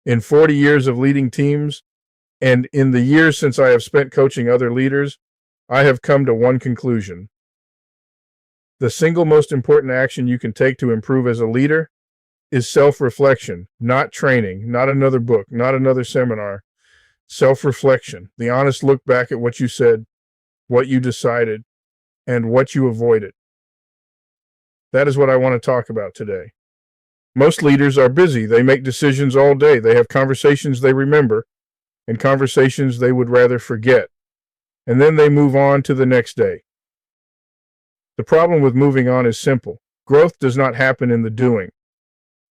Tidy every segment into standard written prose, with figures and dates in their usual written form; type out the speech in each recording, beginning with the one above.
In 40 years of leading teams, and in the years since I have spent coaching other leaders, I have come to one conclusion. The single most important action you can take to improve as a leader is self-reflection, not training, not another book, not another seminar. Self-reflection, the honest look back at what you said, what you decided, and what you avoided. That is what I want to talk about today. Most leaders are busy. They make decisions all day. They have conversations they remember and conversations they would rather forget. And then they move on to the next day. The problem with moving on is simple. Growth does not happen in the doing.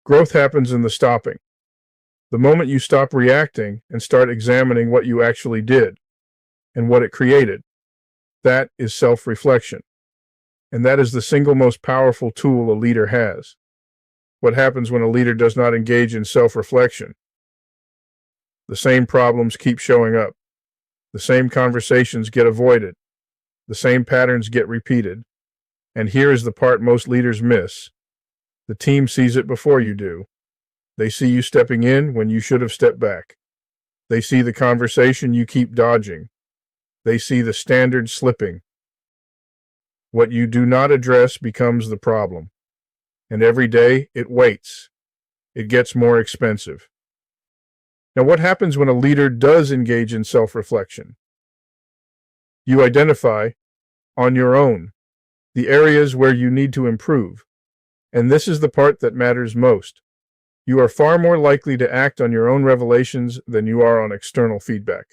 Growth happens in the stopping. The moment you stop reacting and start examining what you actually did and what it created, that is self-reflection. And that is the single most powerful tool a leader has. What happens when a leader does not engage in self-reflection? The same problems keep showing up. The same conversations get avoided. The same patterns get repeated. And here is the part most leaders miss. The team sees it before you do. They see you stepping in when you should have stepped back. They see the conversation you keep dodging. They see the standard slipping. What you do not address becomes the problem. And every day it waits. It gets more expensive. Now, what happens when a leader does engage in self-reflection? You identify, on your own, the areas where you need to improve. And this is the part that matters most. You are far more likely to act on your own revelations than you are on external feedback.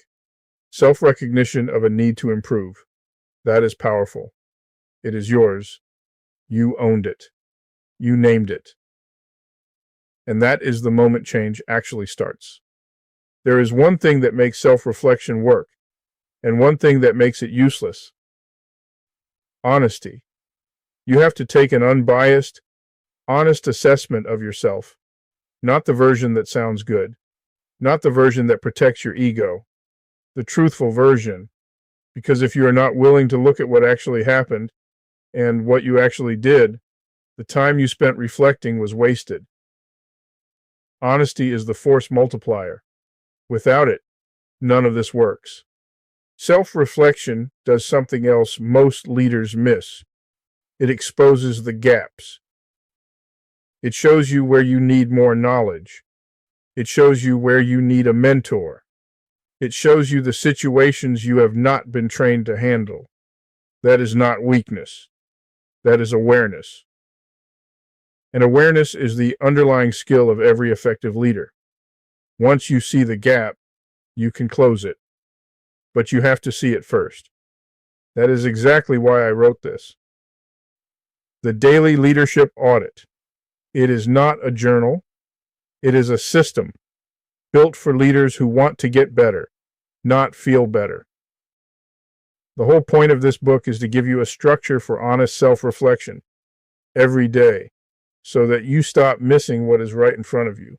Self-recognition of a need to improve. That is powerful. It is yours. You owned it. You named it. And that is the moment change actually starts. There is one thing that makes self-reflection work, and one thing that makes it useless. Honesty. You have to take an unbiased, honest assessment of yourself. Not the version that sounds good. Not the version that protects your ego. The truthful version. Because if you are not willing to look at what actually happened and what you actually did, the time you spent reflecting was wasted. Honesty is the force multiplier. Without it, none of this works. Self-reflection does something else most leaders miss. It exposes the gaps. It shows you where you need more knowledge. It shows you where you need a mentor. It shows you the situations you have not been trained to handle. That is not weakness. That is awareness. And awareness is the underlying skill of every effective leader. Once you see the gap, you can close it. But you have to see it first. That is exactly why I wrote this. The Daily Leadership Audit. It is not a journal. It is a system built for leaders who want to get better, not feel better. The whole point of this book is to give you a structure for honest self-reflection every day so that you stop missing what is right in front of you.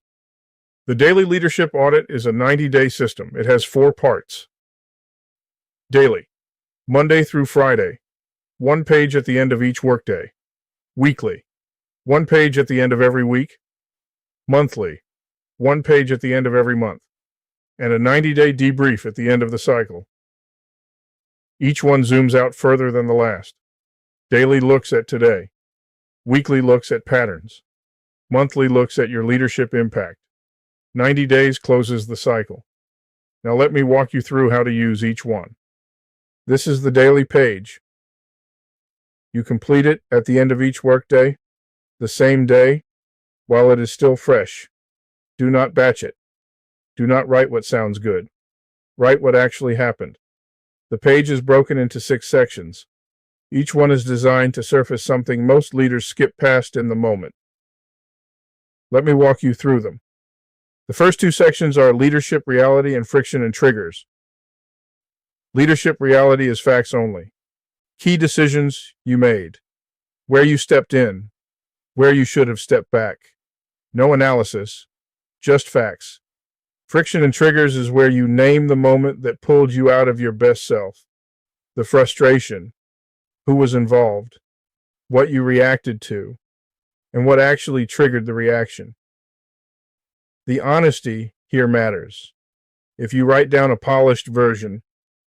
The Daily Leadership Audit is a 90-day system. It has 4 parts. Daily, Monday through Friday, 1 page at the end of each workday. Weekly, 1 page at the end of every week. Monthly, 1 page at the end of every month. And a 90-day debrief at the end of the cycle. Each one zooms out further than the last. Daily looks at today. Weekly looks at patterns. Monthly looks at your leadership impact. 90 days closes the cycle. Now let me walk you through how to use each one. This is the daily page. You complete it at the end of each workday, the same day, while it is still fresh. Do not batch it. Do not write what sounds good. Write what actually happened. The page is broken into 6 sections. Each one is designed to surface something most leaders skip past in the moment. Let me walk you through them. The first 2 sections are leadership reality and friction and triggers. Leadership reality is facts only. Key decisions you made. Where you stepped in. Where you should have stepped back. No analysis, just facts. Friction and triggers is where you name the moment that pulled you out of your best self. The frustration, who was involved, what you reacted to, and what actually triggered the reaction. The honesty, here matters. If you write down a polished version,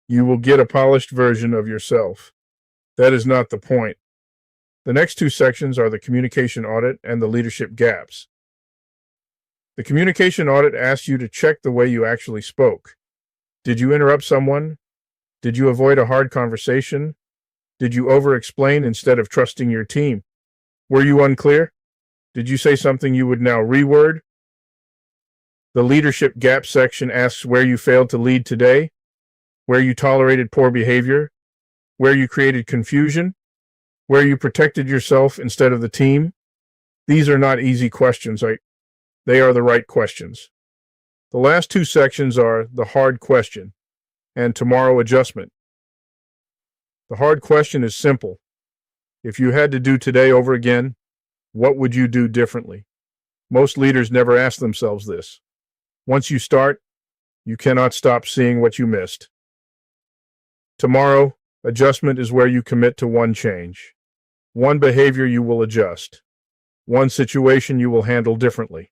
you will get a polished version of yourself. That is not the point. The next two sections are the communication audit and the leadership gaps. The communication audit asks you to check the way you actually spoke. Did you interrupt someone? Did you avoid a hard conversation? Did you over-explain instead of trusting your team? Were you unclear? Did you say something you would now reword? The leadership gap section asks where you failed to lead today, where you tolerated poor behavior, where you created confusion, where you protected yourself instead of the team. These are not easy questions. They are the right questions. The last two sections are the hard question and tomorrow adjustment. The hard question is simple. If you had to do today over again, what would you do differently? Most leaders never ask themselves this. Once you start, you cannot stop seeing what you missed. Tomorrow, adjustment is where you commit to one change, one behavior you will adjust, one situation you will handle differently,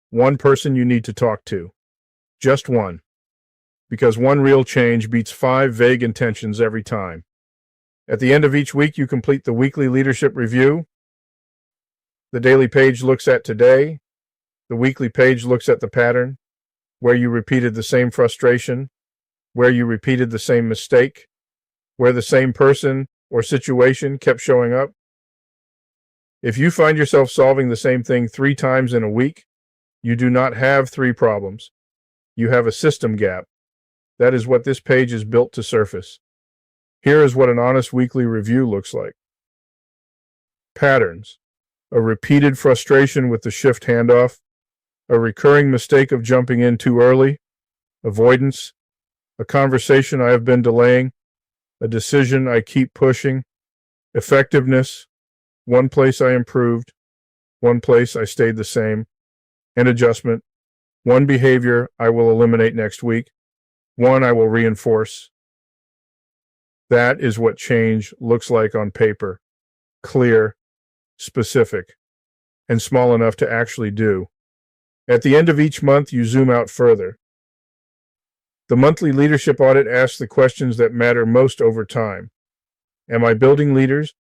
one person you need to talk to, just one, because one real change beats 5 vague intentions every time. At the end of each week, you complete the weekly leadership review. The daily page looks at today. The weekly page looks at the pattern, where you repeated the same frustration, where you repeated the same mistake, where the same person or situation kept showing up. If you find yourself solving the same thing 3 times in a week, you do not have 3 problems. You have a system gap. That is what this page is built to surface. Here is what an honest weekly review looks like. Patterns. A repeated frustration with the shift handoff. A recurring mistake of jumping in too early. Avoidance. A conversation I have been delaying. A decision I keep pushing. Effectiveness. One place I improved. One place I stayed the same. And adjustment. One behavior I will eliminate next week. One I will reinforce. That is what change looks like on paper. Clear, specific, and small enough to actually do. At the end of each month, you zoom out further. The monthly leadership audit asks the questions that matter most over time. Am I building leaders,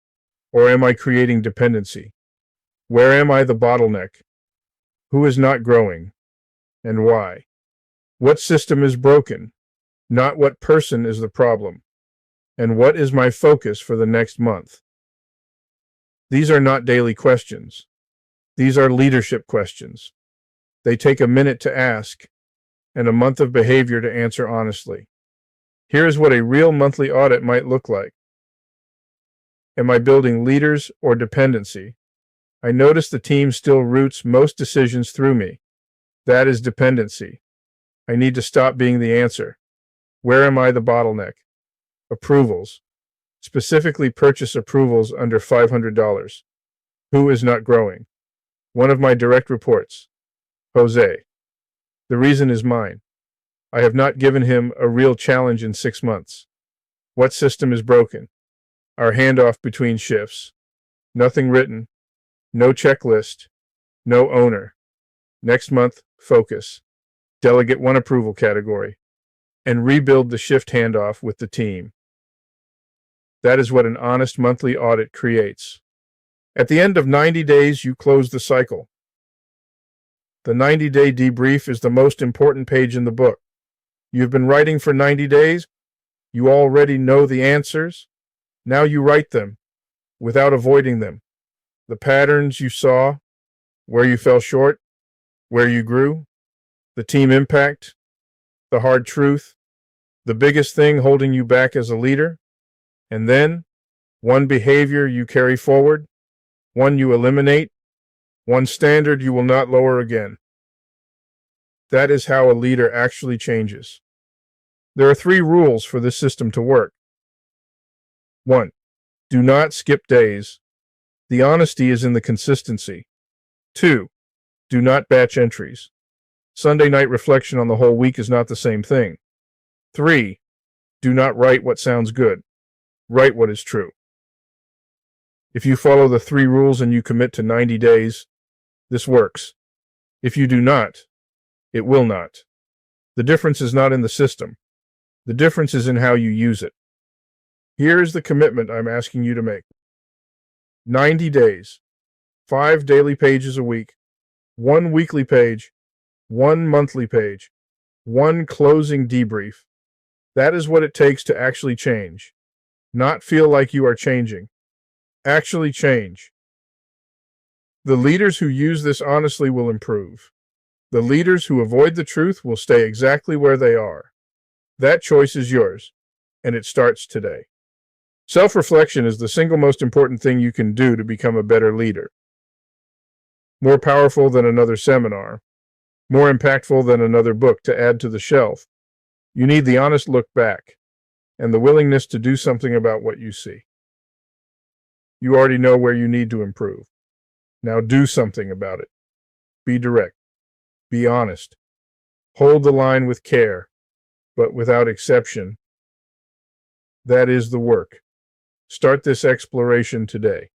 or am I creating dependency? Where am I the bottleneck? Who is not growing, and why? What system is broken? Not what person is the problem. And what is my focus for the next month? These are not daily questions. These are leadership questions. They take a minute to ask and a month of behavior to answer honestly. Here is what a real monthly audit might look like. Am I building leaders or dependency? I notice the team still routes most decisions through me. That is dependency. I need to stop being the answer. Where am I the bottleneck? Approvals. Specifically purchase approvals under $500. Who is not growing? One of my direct reports. Jose. The reason is mine. I have not given him a real challenge in 6 months. What system is broken? Our handoff between shifts. Nothing written. No checklist. No owner. Next month, focus. Delegate one approval category. And rebuild the shift handoff with the team. That is what an honest monthly audit creates. At the end of 90 days, you close the cycle. The 90-day debrief is the most important page in the book. You've been writing for 90 days. You already know the answers. Now you write them without avoiding them. The patterns you saw, where you fell short, where you grew, the team impact, the hard truth, the biggest thing holding you back as a leader, and then one behavior you carry forward, one you eliminate, one standard you will not lower again. That is how a leader actually changes. There are 3 rules for this system to work. 1. Do not skip days. The honesty is in the consistency. 2. Do not batch entries. Sunday night reflection on the whole week is not the same thing. 3. Do not write what sounds good. Write what is true. If you follow the 3 rules and you commit to 90 days, this works. If you do not, It will not. The difference is not in the system. The difference is in how you use it. Here is the commitment I'm asking you to make. 90 days, 5 daily pages a week, 1 weekly page, 1 monthly page, 1 closing debrief. That is what it takes to actually change. Not feel like you are changing. Actually change. The leaders who use this honestly will improve. The leaders who avoid the truth will stay exactly where they are. That choice is yours, and it starts today. Self-reflection is the single most important thing you can do to become a better leader. More powerful than another seminar, more impactful than another book to add to the shelf. You need the honest look back and the willingness to do something about what you see. You already know where you need to improve. Now do something about it. Be direct. Be honest. Hold the line with care, but without exception. That is the work. Start this exploration today.